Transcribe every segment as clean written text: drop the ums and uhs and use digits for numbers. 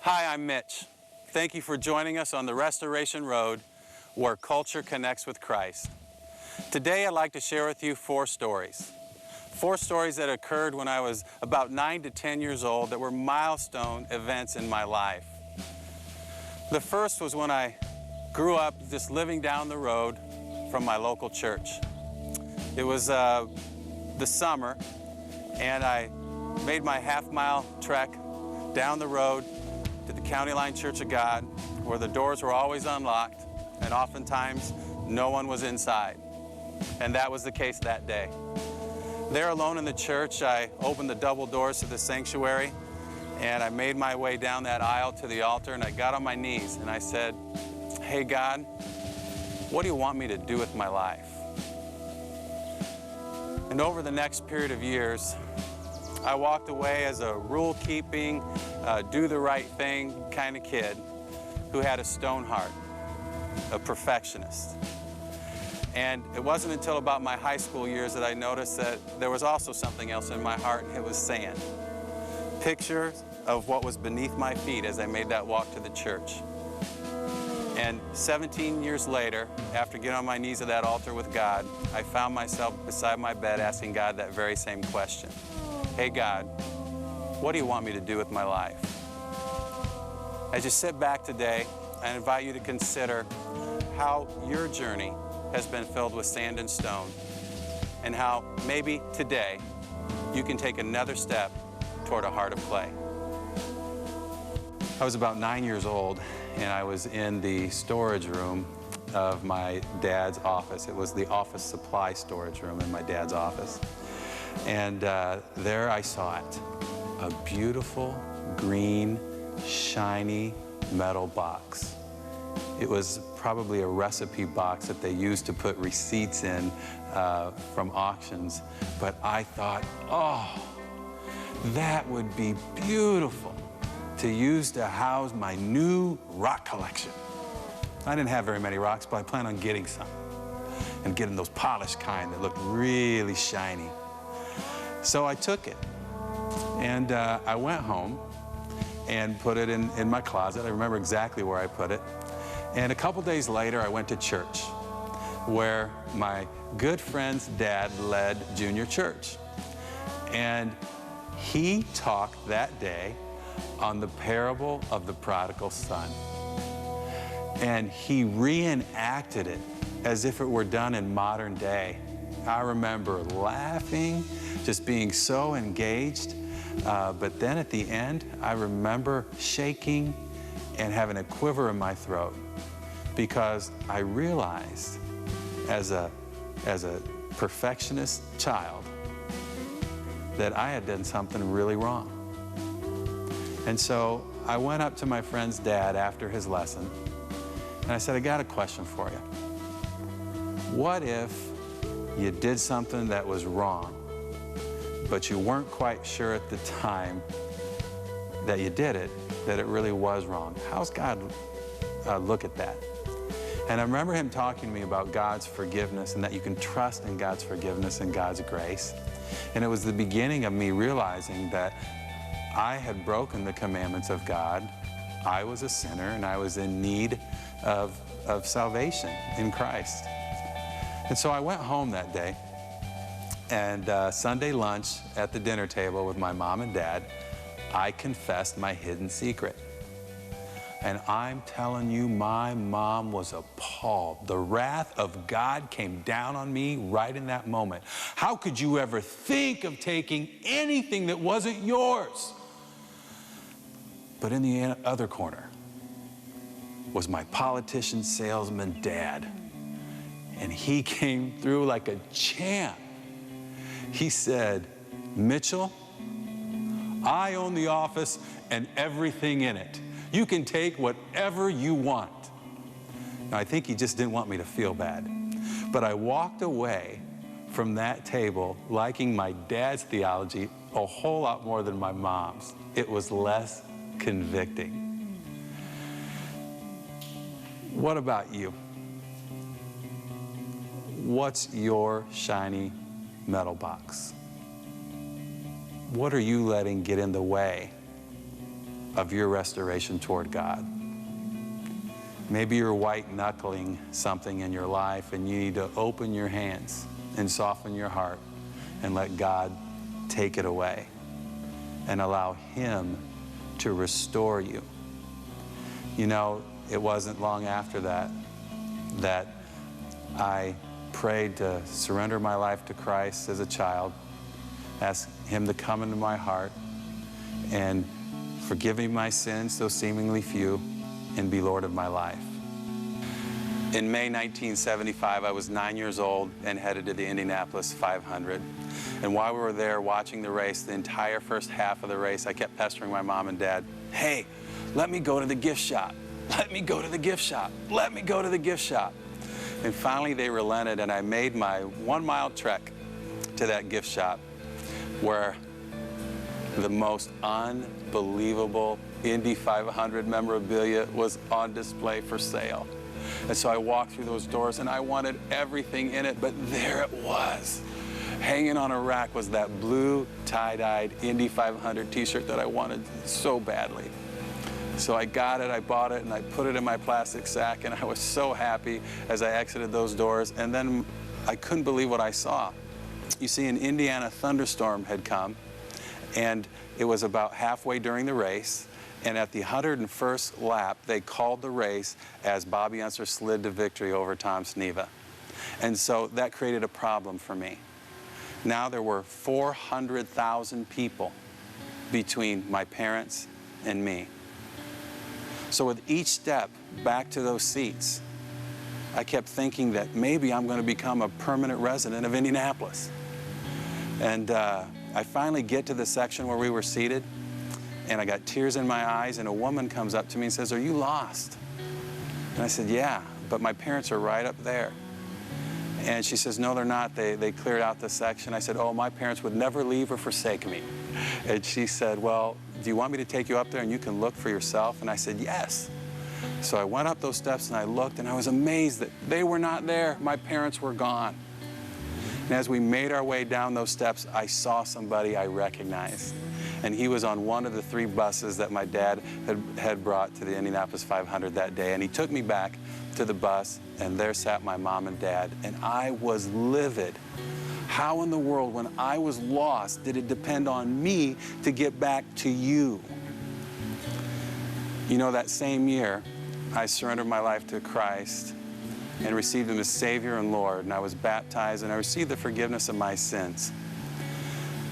Hi, I'm Mitch. Thank you for joining us on the Restoration Road, where culture connects with Christ. Today I'd like to share with you four stories. Four stories that occurred when I was about 9 to 10 years old that were milestone events in my life. The first was when I grew up just living down the road from my local church. It was the summer, and I made my half-mile trek down the road to the County Line Church of God, where the doors were always unlocked, and oftentimes no one was inside. And that was the case that day. There alone in the church, I opened the double doors to the sanctuary, and I made my way down that aisle to the altar, and I got on my knees, and I said, "Hey God, what do you want me to do with my life?" And over the next period of years, I walked away as a rule-keeping, do the right thing kind of kid who had a stone heart, a perfectionist. And it wasn't until about my high school years that I noticed that there was also something else in my heart, and it was sand. Pictures of what was beneath my feet as I made that walk to the church. And 17 years later, after getting on my knees at that altar with God, I found myself beside my bed asking God that very same question. Hey God, what do you want me to do with my life? As you sit back today, I invite you to consider how your journey has been filled with sand and stone, and how maybe today you can take another step toward a heart of clay. I was about 9 years old, and I was in the storage room of my dad's office. It was the office supply storage room in my dad's office. And there I saw it, a beautiful, green, shiny metal box. It was probably a recipe box that they used to put receipts in from auctions. But I thought, oh, that would be beautiful to use to house my new rock collection. I didn't have very many rocks, but I planned on getting some and getting those polished kind that looked really shiny. So I took it, and I went home and put it in my closet. I remember exactly where I put it. And a couple days later, I went to church, where my good friend's dad led junior church. And he talked that day on the parable of the prodigal son. And he reenacted it as if it were done in modern day. I remember laughing, just being so engaged. But then at the end, I remember shaking and having a quiver in my throat, because I realized as a perfectionist child that I had done something really wrong. And so I went up to my friend's dad after his lesson, and I said, I got a question for you. What if you did something that was wrong, but you weren't quite sure at the time that you did it, that it really was wrong? How's God look at that? And I remember him talking to me about God's forgiveness, and that you can trust in God's forgiveness and God's grace. And it was the beginning of me realizing that I had broken the commandments of God. I was a sinner, and I was in need of salvation in Christ. And so I went home that day, and Sunday lunch at the dinner table with my mom and dad, I confessed my hidden secret. And I'm telling you, my mom was appalled. The wrath of God came down on me right in that moment. How could you ever think of taking anything that wasn't yours? But in the other corner was my politician salesman dad. And he came through like a champ. He said, Mitchell, I own the office and everything in it. You can take whatever you want. Now, I think he just didn't want me to feel bad. But I walked away from that table liking my dad's theology a whole lot more than my mom's. It was less convicting. What about you? What's your shiny metal box? What are you letting get in the way of your restoration toward God. Maybe you're white-knuckling something in your life and you need to open your hands and soften your heart and let God take it away and allow Him to restore you. You know, it wasn't long after that I prayed to surrender my life to Christ as a child, ask Him to come into my heart and forgive me my sins, though seemingly few, and be Lord of my life. In May 1975, I was 9 years old and headed to the Indianapolis 500. And while we were there watching the race, the entire first half of the race, I kept pestering my mom and dad, "Hey, let me go to the gift shop. Let me go to the gift shop. Let me go to the gift shop." And finally they relented, and I made my 1-mile trek to that gift shop where the most unbelievable Indy 500 memorabilia was on display for sale. And so I walked through those doors and I wanted everything in it, but there it was. Hanging on a rack was that blue tie-dyed Indy 500 t-shirt that I wanted so badly. So I got it, I bought it, and I put it in my plastic sack, and I was so happy as I exited those doors. And then I couldn't believe what I saw. You see, an Indiana thunderstorm had come, and it was about halfway during the race. And at the 101st lap, they called the race as Bobby Unser slid to victory over Tom Sneva. And so that created a problem for me. Now there were 400,000 people between my parents and me. So with each step back to those seats, I kept thinking that maybe I'm going to become a permanent resident of Indianapolis. And I finally get to the section where we were seated, and I got tears in my eyes, and a woman comes up to me and says, "Are you lost?" And I said, "Yeah, but my parents are right up there." And she says, "No, they're not. They cleared out the section." I said, "Oh, my parents would never leave or forsake me." And she said, "Well, do you want me to take you up there and you can look for yourself?" And I said, "Yes." So I went up those steps and I looked, and I was amazed that they were not there. My parents were gone. And as we made our way down those steps, I saw somebody I recognized. And he was on one of the 3 buses that my dad had brought to the Indianapolis 500 that day. And he took me back to the bus, and there sat my mom and dad, and I was livid. How in the world, when I was lost, did it depend on me to get back to you? You know, that same year, I surrendered my life to Christ and received Him as Savior and Lord, and I was baptized, and I received the forgiveness of my sins.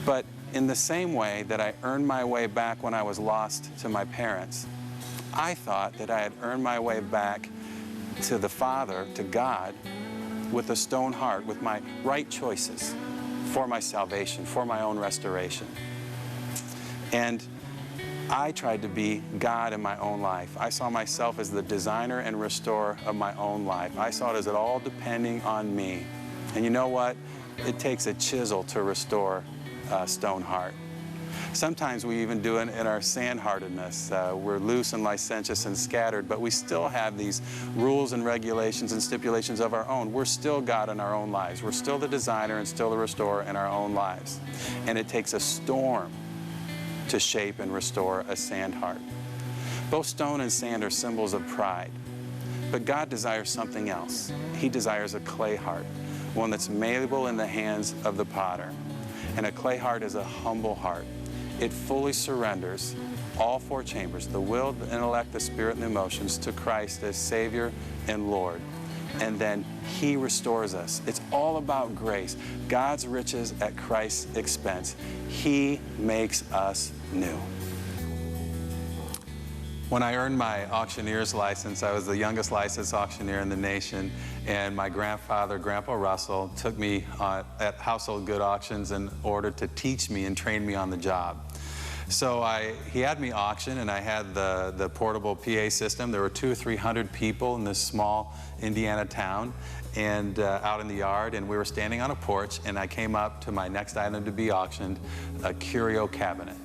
But in the same way that I earned my way back when I was lost to my parents, I thought that I had earned my way back to the Father, to God, with a stone heart, with my right choices for my salvation, for my own restoration. And I tried to be God in my own life. I saw myself as the designer and restorer of my own life. I saw it as it all depending on me. And you know what? It takes a chisel to restore a stone heart. Sometimes we even do it in our sand-heartedness. We're loose and licentious and scattered, but we still have these rules and regulations and stipulations of our own. We're still God in our own lives. We're still the designer and still the restorer in our own lives. And it takes a storm to shape and restore a sand heart. Both stone and sand are symbols of pride, but God desires something else. He desires a clay heart, one that's malleable in the hands of the potter. And a clay heart is a humble heart. It fully surrenders all 4 chambers, the will, the intellect, the spirit, and the emotions, to Christ as Savior and Lord. And then He restores us. It's all about grace. God's riches at Christ's expense. He makes us new. When I earned my auctioneer's license, I was the youngest licensed auctioneer in the nation, and my grandfather, Grandpa Russell, took me at household good auctions in order to teach me and train me on the job. So he had me auction, and I had the portable PA system. There were 200 or 300 people in this small Indiana town and out in the yard, and we were standing on a porch, and I came up to my next item to be auctioned, a curio cabinet.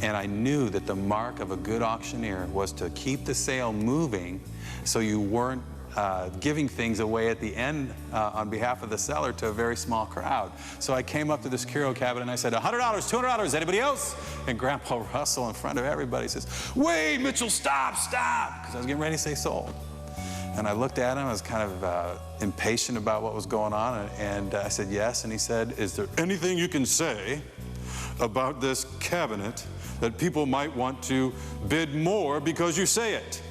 And I knew that the mark of a good auctioneer was to keep the sale moving so you weren't giving things away at the end on behalf of the seller to a very small crowd. So I came up to this curio cabinet and I said, $100, $200, anybody else? And Grandpa Russell in front of everybody says, wait, Mitchell, stop, stop, because I was getting ready to say sold. And I looked at him, I was kind of impatient about what was going on, and I said, yes, and he said, is there anything you can say about this cabinet that people might want to bid more because you say it?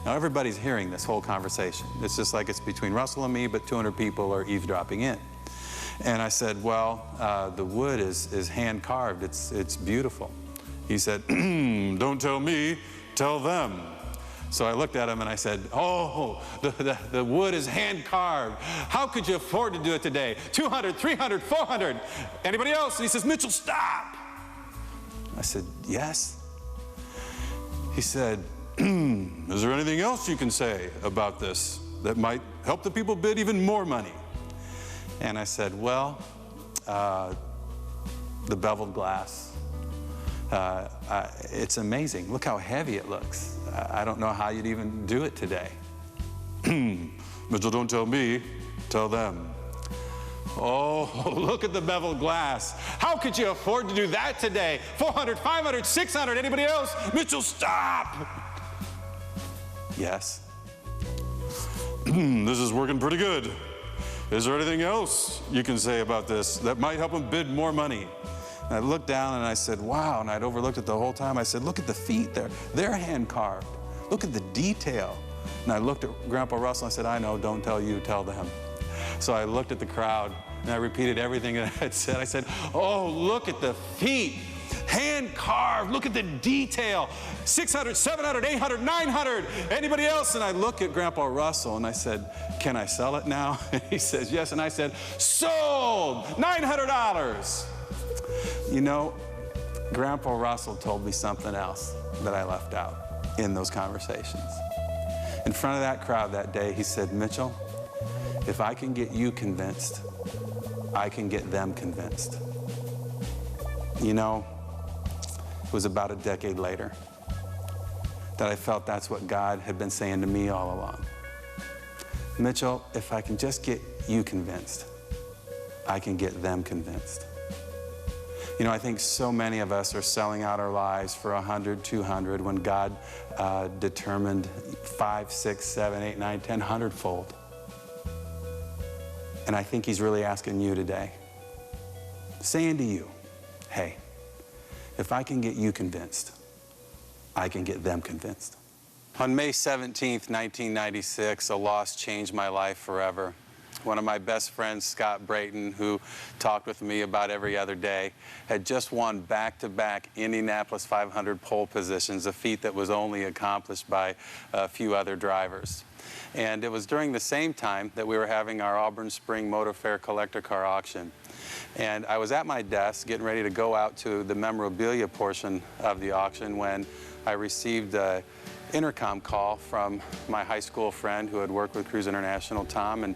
Now everybody's hearing this whole conversation. It's just like it's between Russell and me, but 200 people are eavesdropping in. And I said, well, the wood is hand carved, it's beautiful. He said, don't tell me, tell them. So I looked at him and I said, oh, the wood is hand carved. How could you afford to do it today? 200, 300, 400. Anybody else? And he says, Mitchell, stop. I said, yes. He said, is there anything else you can say about this that might help the people bid even more money? And I said, well, the beveled glass. It's amazing. Look how heavy it looks. I don't know how you'd even do it today. Mitchell, don't tell me, tell them. Oh, look at the beveled glass. How could you afford to do that today? 400, 500, 600, anybody else? Mitchell, stop! Yes. This is working pretty good. Is there anything else you can say about this that might help them bid more money? And I looked down and I said, wow, and I'd overlooked it the whole time. I said, look at the feet, they're hand carved. Look at the detail. And I looked at Grandpa Russell and I said, I know, don't tell you, tell them. So I looked at the crowd and I repeated everything that I had said. I said, oh, look at the feet, hand carved, look at the detail. 600, 700, 800, 900, anybody else? And I looked at Grandpa Russell and I said, can I sell it now? And he says, yes. And I said, sold, $900. You know, Grandpa Russell told me something else that I left out in those conversations. In front of that crowd that day, he said, Mitchell, if I can get you convinced, I can get them convinced. You know, it was about a decade later that I felt that's what God had been saying to me all along. Mitchell, if I can just get you convinced, I can get them convinced. You know, I think so many of us are selling out our lives for 100, 200 when God determined 5, 6, 7, 8, 9, 10, 100-fold. And I think he's really asking you today, saying to you, hey, if I can get you convinced, I can get them convinced. On May 17th, 1996, a loss changed my life forever. One of my best friends, Scott Brayton, who talked with me about every other day, had just won back-to-back Indianapolis 500 pole positions, a feat that was only accomplished by a few other drivers. And it was during the same time that we were having our Auburn Spring Motor Fair collector car auction. And I was at my desk getting ready to go out to the memorabilia portion of the auction when I received a intercom call from my high school friend who had worked with Cruise International, Tom,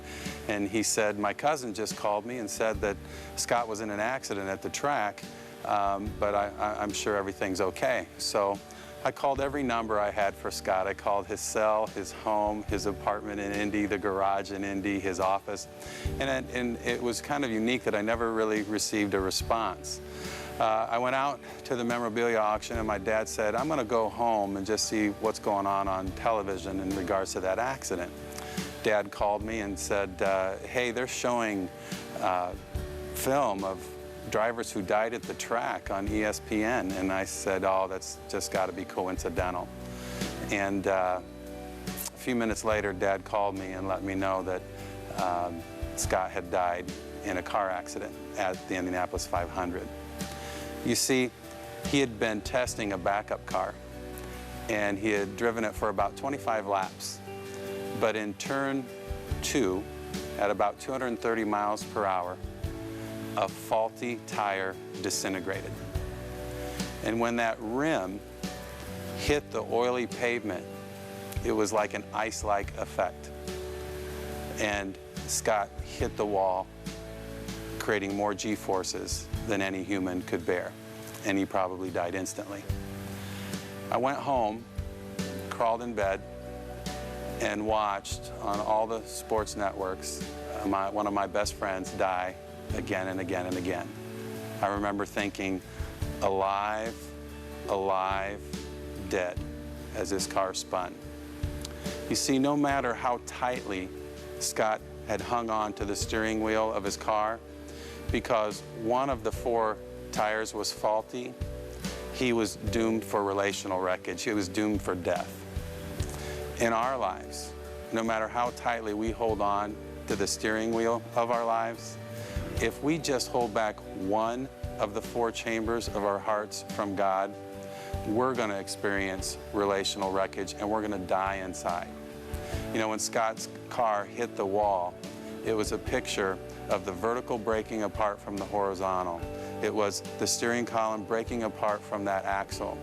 and he said, my cousin just called me and said that Scott was in an accident at the track, but I'm sure everything's okay. So I called every number I had for Scott. I called his cell, his home, his apartment in Indy, the garage in Indy, his office, and it was kind of unique that I never really received a response. I went out to the memorabilia auction and my dad said, I'm going to go home and just see what's going on television in regards to that accident. Dad called me and said, hey, they're showing film of drivers who died at the track on ESPN. And I said, oh, that's just got to be coincidental. And a few minutes later, Dad called me and let me know that Scott had died in a car accident at the Indianapolis 500. You see, he had been testing a backup car, and he had driven it for about 25 laps. But in turn 2, at about 230 miles per hour, a faulty tire disintegrated. And when that rim hit the oily pavement, it was like an ice-like effect. And Scott hit the wall, creating more G-forces than any human could bear, and he probably died instantly. I went home, crawled in bed, and watched on all the sports networks one of my best friends die again and again and again. I remember thinking, alive, alive, dead, as this car spun. You see, no matter how tightly Scott had hung on to the steering wheel of his car, because one of the 4 tires was faulty, he was doomed for relational wreckage. He was doomed for death. In our lives, no matter how tightly we hold on to the steering wheel of our lives, if we just hold back one of the 4 chambers of our hearts from God, we're going to experience relational wreckage and we're going to die inside. You know, when Scott's car hit the wall, it was a picture of the vertical breaking apart from the horizontal. It was the steering column breaking apart from that axle.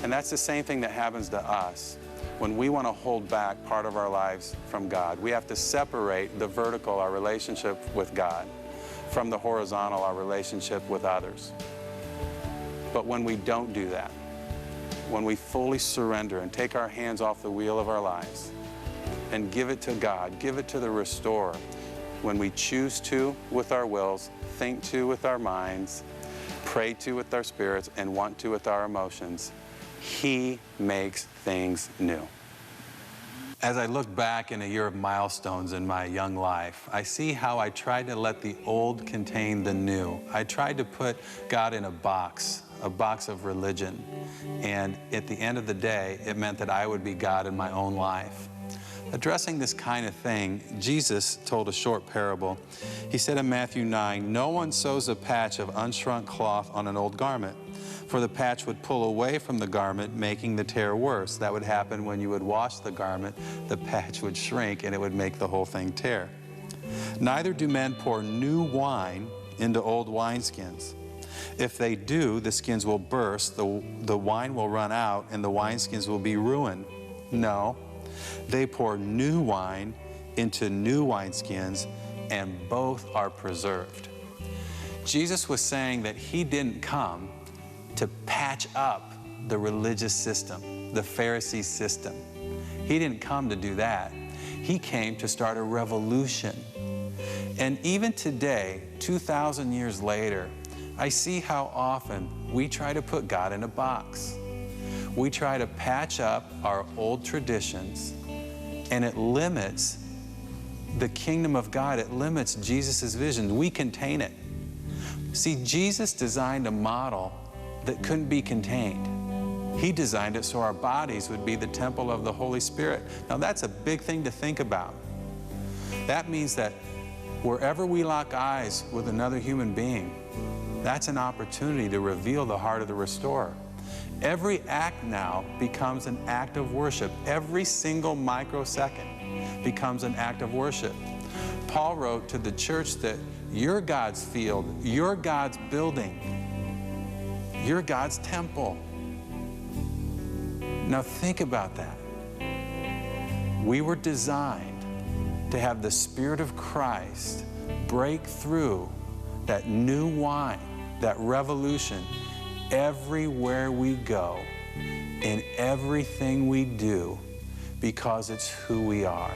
And that's the same thing that happens to us when we want to hold back part of our lives from God. We have to separate the vertical, our relationship with God, from the horizontal, our relationship with others. But when we don't do that, when we fully surrender and take our hands off the wheel of our lives and give it to God, give it to the restorer, when we choose to with our wills, think to with our minds, pray to with our spirits, and want to with our emotions, He makes things new. As I look back in a year of milestones in my young life, I see how I tried to let the old contain the new. I tried to put God in a box of religion. And at the end of the day, it meant that I would be God in my own life. Addressing this kind of thing, Jesus told a short parable. He said in Matthew 9, "No one sews a patch of unshrunk cloth on an old garment, for the patch would pull away from the garment, making the tear worse." That would happen when you would wash the garment. The patch would shrink and it would make the whole thing tear. "Neither do men pour new wine into old wineskins. If they do, the skins will burst, the wine will run out, and the wineskins will be ruined. No, they pour new wine into new wineskins, and both are preserved." Jesus was saying that He didn't come to patch up the religious system, the Pharisee system. He didn't come to do that. He came to start a revolution. And even today, 2,000 years later, I see how often we try to put God in a box. We try to patch up our old traditions, and it limits the kingdom of God. It limits Jesus' vision. We contain it. See, Jesus designed a model that couldn't be contained. He designed it so our bodies would be the temple of the Holy Spirit. Now, that's a big thing to think about. That means that wherever we lock eyes with another human being, that's an opportunity to reveal the heart of the restorer. Every act now becomes an act of worship. Every single microsecond becomes an act of worship. Paul wrote to the church that you're God's field, you're God's building, you're God's temple. Now think about that. We were designed to have the Spirit of Christ break through that new wine, that revolution, everywhere we go, in everything we do, because it's who we are.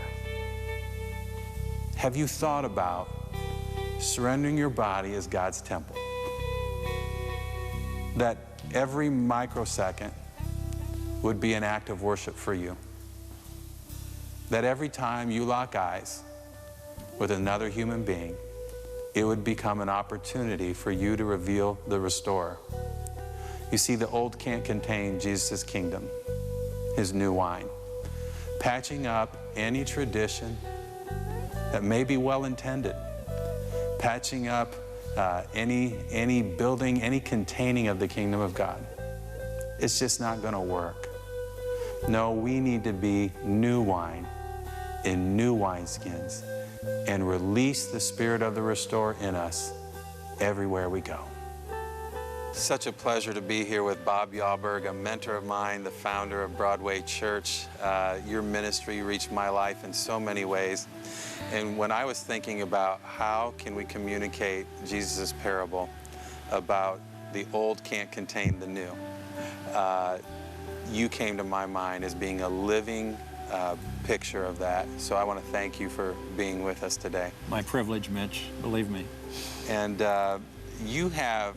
Have you thought about surrendering your body as God's temple? That every microsecond would be an act of worship for you. That every time you lock eyes with another human being, it would become an opportunity for you to reveal the restorer. You see, the old can't contain Jesus' kingdom, His new wine. Patching up any tradition that may be well-intended, patching up any building, any containing of the kingdom of God, it's just not going to work. No, we need to be new wine in new wineskins and release the Spirit of the restorer in us everywhere we go. Such a pleasure to be here with Bob Yalberg, a mentor of mine, the founder of Broadway Church. Your ministry reached my life in so many ways. And when I was thinking about how can we communicate Jesus' parable about the old can't contain the new, you came to my mind as being a living picture of that. So I want to thank you for being with us today. My privilege, Mitch, believe me. And you have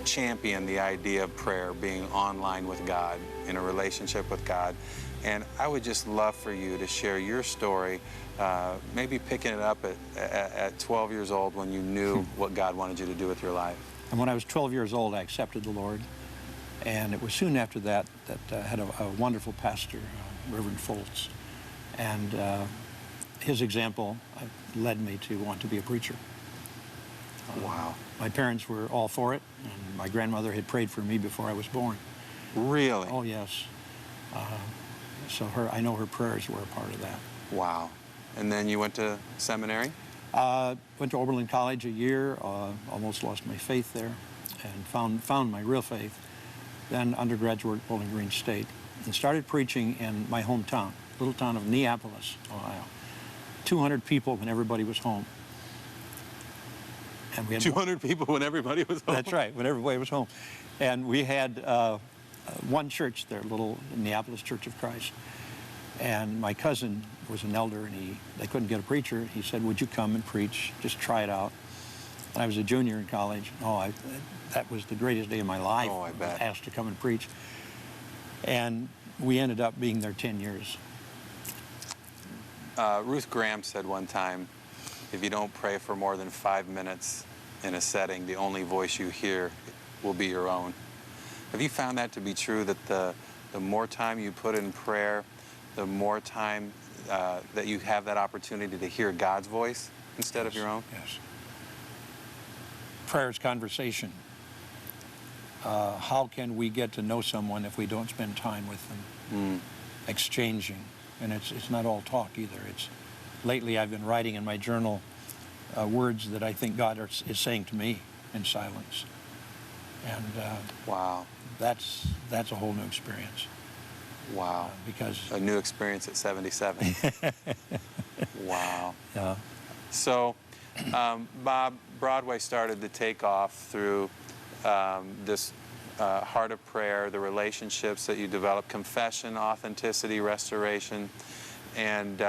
championed the idea of prayer being online with God, in a relationship with God. And I would just love for you to share your story, maybe picking it up at 12 years old when you knew what God wanted you to do with your life. And when I was 12 years old, I accepted the Lord. And it was soon after that that I had a wonderful pastor, Reverend Foltz. And his example led me to want to be a preacher. Wow. My parents were all for it, and my grandmother had prayed for me before I was born. Really? Oh, yes. So I know her prayers were a part of that. Wow. And then you went to seminary? Went to Oberlin College a year, almost lost my faith there, and found my real faith. Then undergraduate at Bowling Green State, and started preaching in my hometown, little town of Neapolis, Ohio. 200 people when everybody was home. And we had 200 people when everybody was home? That's right, when everybody was home. And we had one church there, little Neapolis Church of Christ. And my cousin was an elder, and they couldn't get a preacher. He said, would you come and preach? Just try it out. And I was a junior in college. Oh, that was the greatest day of my life. Oh, I bet. I was asked to come and preach. And we ended up being there 10 years. Ruth Graham said one time, if you don't pray for more than 5 minutes in a setting, the only voice you hear will be your own. Have you found that to be true, that the more time you put in prayer, the more time that you have that opportunity to hear God's voice instead of your own? Yes. Prayer is conversation. How can we get to know someone if we don't spend time with them? Exchanging. And it's not all talk either. Lately I've been writing in my journal words that I think God is saying to me in silence. And wow. That's a whole new experience. Wow. Because a new experience at 77. Wow. Yeah. So, Bob, Broadway started to take off through this heart of prayer, the relationships that you developed, confession, authenticity, restoration, and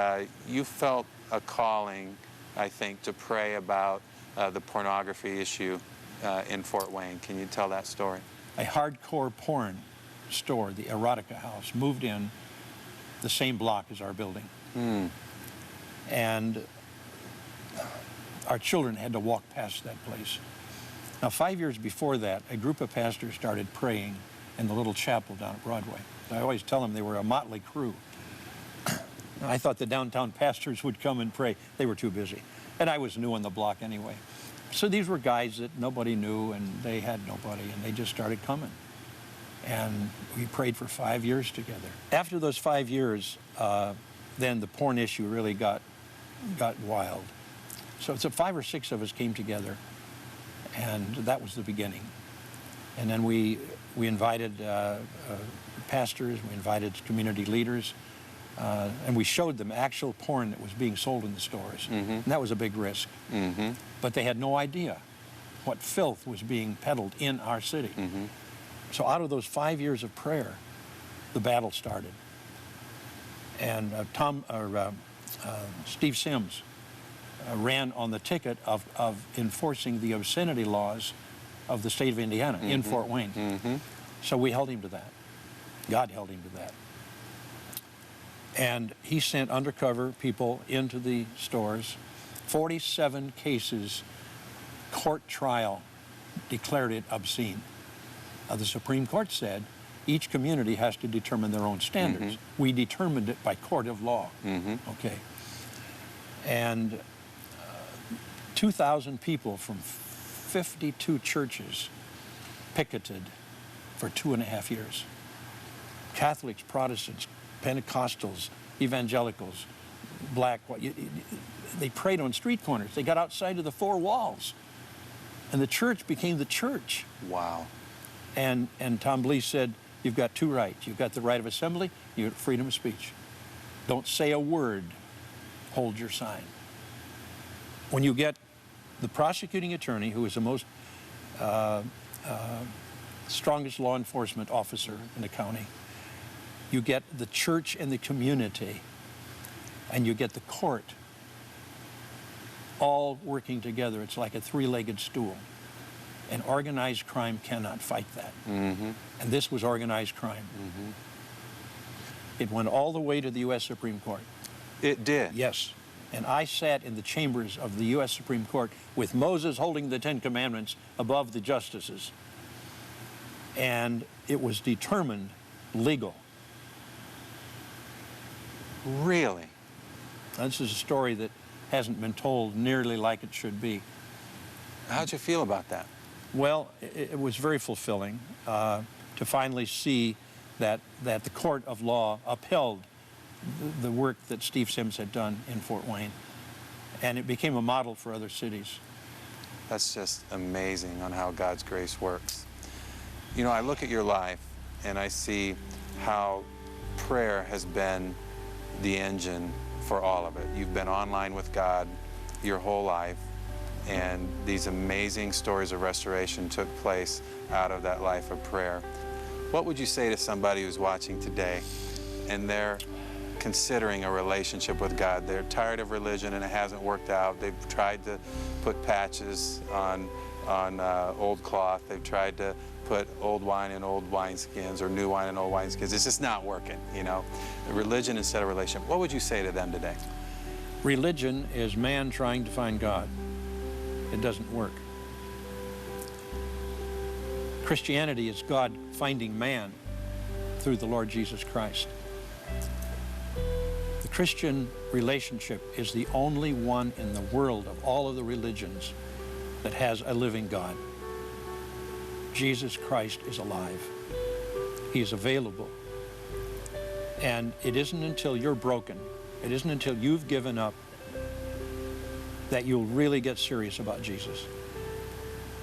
you felt a calling, I think, to pray about the pornography issue in Fort Wayne. Can you tell that story? A hardcore porn store, the Erotica House, moved in the same block as our building. And our children had to walk past that place. Now, 5 years before that, a group of pastors started praying in the little chapel down at Broadway. I always tell them they were a motley crew. I thought the downtown pastors would come and pray. They were too busy. And I was new on the block anyway. So these were guys that nobody knew, and they had nobody, and they just started coming. And we prayed for 5 years together. After those 5 years, then the porn issue really got wild. So 5 or 6 of us came together, and that was the beginning. And then we invited pastors, we invited community leaders, and we showed them actual porn that was being sold in the stores. And that was a big risk. But they had no idea what filth was being peddled in our city. So out of those 5 years of prayer, the battle started. And Steve Sims ran on the ticket of enforcing the obscenity laws of the state of Indiana in Fort Wayne. So we held him to that. God held him to that. And he sent undercover people into the stores. 47 cases, court trial, declared it obscene. The Supreme Court said each community has to determine their own standards. We determined it by court of law. Okay. And 2,000 people from 52 churches picketed for 2.5 years. Catholics, Protestants, Pentecostals, evangelicals, black, white. They prayed on street corners. They got outside of the 4 walls. And the church became the church. Wow. And Tom Blees said, you've got 2 rights. You've got the right of assembly, you've got freedom of speech. Don't say a word, hold your sign. When you get the prosecuting attorney, who is the most strongest law enforcement officer in the county, You get the church and the community, and you get the court all working together. It's like a three-legged stool. And organized crime cannot fight that. Mm-hmm. And this was organized crime. Mm-hmm. It went all the way to the U.S. Supreme Court. It did? Yes. And I sat in the chambers of the U.S. Supreme Court with Moses holding the Ten Commandments above the justices. And it was determined legal. Really? This is a story that hasn't been told nearly like it should be. How'd you feel about that? Well, it was very fulfilling to finally see that the court of law upheld the work that Steve Sims had done in Fort Wayne. And it became a model for other cities. That's just amazing on how God's grace works. You know, I look at your life and I see how prayer has been the engine for all of it. You've been online with God your whole life, and these amazing stories of restoration took place out of that life of prayer. What would you say to somebody who's watching today and they're considering a relationship with God? They're tired of religion and it hasn't worked out. They've tried to put patches on old cloth. They've tried to put old wine in old wineskins or new wine in old wineskins. It's just not working, you know. Religion instead of relationship. What would you say to them today? Religion is man trying to find God. It doesn't work. Christianity is God finding man through the Lord Jesus Christ. The Christian relationship is the only one in the world of all of the religions that has a living God. Jesus Christ is alive. He is available. And it isn't until you're broken, it isn't until you've given up that you'll really get serious about Jesus.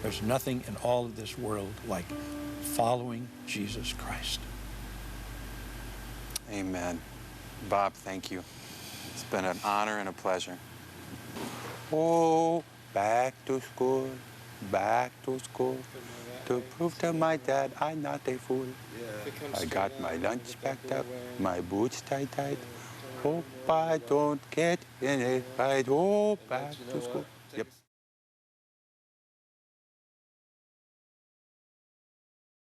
There's nothing in all of this world like following Jesus Christ. Amen. Bob, thank you. It's been an honor and a pleasure. Oh, back to school, to prove to my dad I'm not a fool. I got my lunch packed up, my boots tight. Hope I don't get in it. I go back to school.